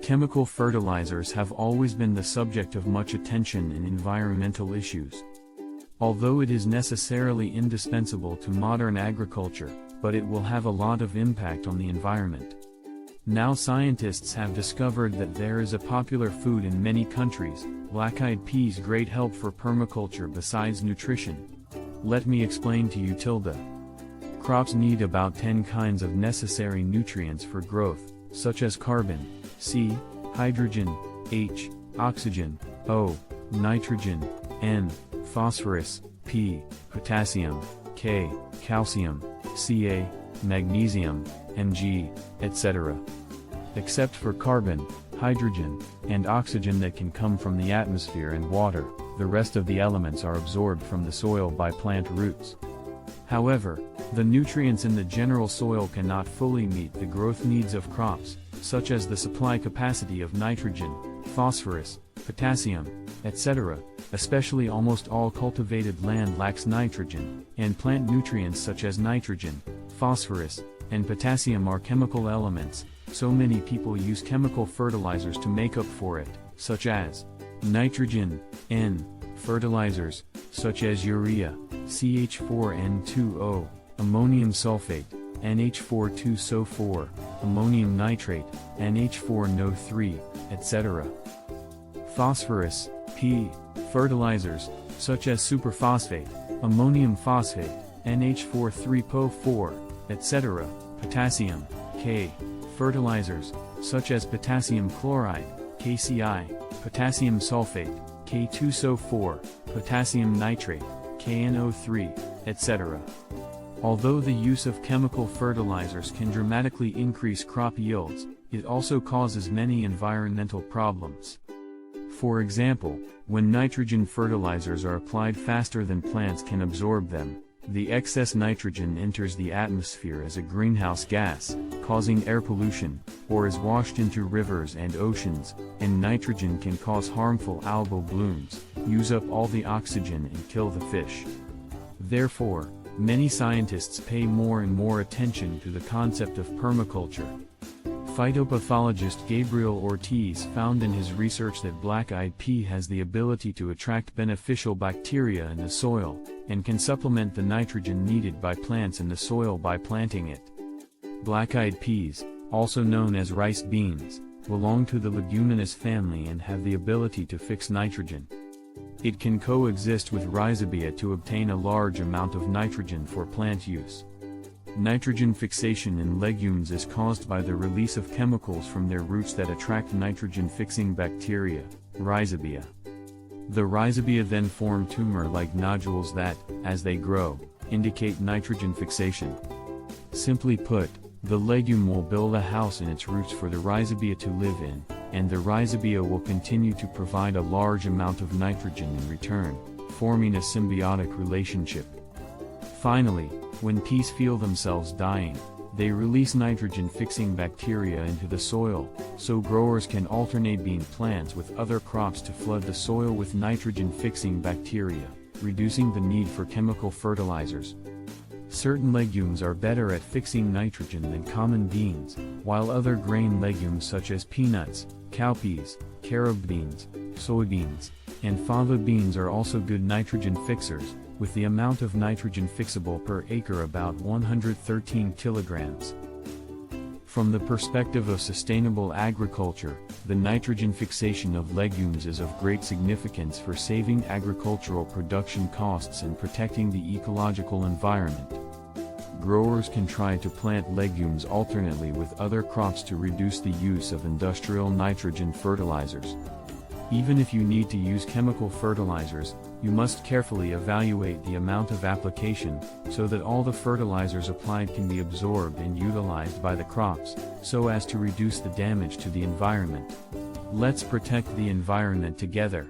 Chemical fertilizers have always been the subject of much attention in environmental issues. Although it is necessarily indispensable to modern agriculture, but it will have a lot of impact on the environment. Now scientists have discovered that there is a popular food in many countries, black-eyed peas, great help for permaculture besides nutrition. Let me explain to you. Crops need about 10 kinds of necessary nutrients for growth, such as carbon, C, hydrogen, H, oxygen, O, nitrogen, N, phosphorus, P, potassium, K, calcium, Ca, magnesium, Mg, etc. Except for carbon, hydrogen, and oxygen that can come from the atmosphere and water, the rest of the elements are absorbed from the soil by plant roots. However, the nutrients in the general soil cannot fully meet the growth needs of crops, such as the supply capacity of nitrogen, phosphorus, potassium, etc., especially almost all cultivated land lacks nitrogen, and plant nutrients such as nitrogen, phosphorus, and potassium are chemical elements, so many people use chemical fertilizers to make up for it, such as nitrogen, N, fertilizers, such as urea, CH4N2O, ammonium sulfate, NH4,2SO4, ammonium nitrate, NH4NO3, etc. Phosphorus, P, fertilizers, such as superphosphate, ammonium phosphate, NH4,3PO4, etc. Potassium, K, fertilizers, such as potassium chloride, KCI, potassium sulfate, K2SO4, potassium nitrate, KNO3, etc. Although the use of chemical fertilizers can dramatically increase crop yields, it also causes many environmental problems. For example, when nitrogen fertilizers are applied faster than plants can absorb them, the excess nitrogen enters the atmosphere as a greenhouse gas, causing air pollution, or is washed into rivers and oceans, and nitrogen can cause harmful algal blooms, use up all the oxygen and kill the fish. Therefore, many scientists pay more and more attention to the concept of permaculture. Phytopathologist Gabriel Ortiz found in his research that black-eyed pea has the ability to attract beneficial bacteria in the soil, and can supplement the nitrogen needed by plants in the soil by planting it. Black-eyed peas, also known as rice beans, belong to the leguminous family and have the ability to fix nitrogen. It can coexist with rhizobia to obtain a large amount of nitrogen for plant use. Nitrogen fixation in legumes is caused by the release of chemicals from their roots that attract nitrogen-fixing bacteria, rhizobia. The rhizobia then form tumor-like nodules that, as they grow, indicate nitrogen fixation. Simply put, the legume will build a house in its roots for the rhizobia to live in, and the rhizobia will continue to provide a large amount of nitrogen in return, forming a symbiotic relationship. Finally, when peas feel themselves dying, they release nitrogen-fixing bacteria into the soil, so growers can alternate bean plants with other crops to flood the soil with nitrogen-fixing bacteria, reducing the need for chemical fertilizers. Certain legumes are better at fixing nitrogen than common beans, while other grain legumes such as peanuts, cowpeas, carob beans, soybeans, and fava beans are also good nitrogen fixers, with the amount of nitrogen fixable per acre about 113 kilograms. From the perspective of sustainable agriculture, the nitrogen fixation of legumes is of great significance for saving agricultural production costs and protecting the ecological environment. Growers can try to plant legumes alternately with other crops to reduce the use of industrial nitrogen fertilizers. Even if you need to use chemical fertilizers, you must carefully evaluate the amount of application, so that all the fertilizers applied can be absorbed and utilized by the crops, so as to reduce the damage to the environment. Let's protect the environment together.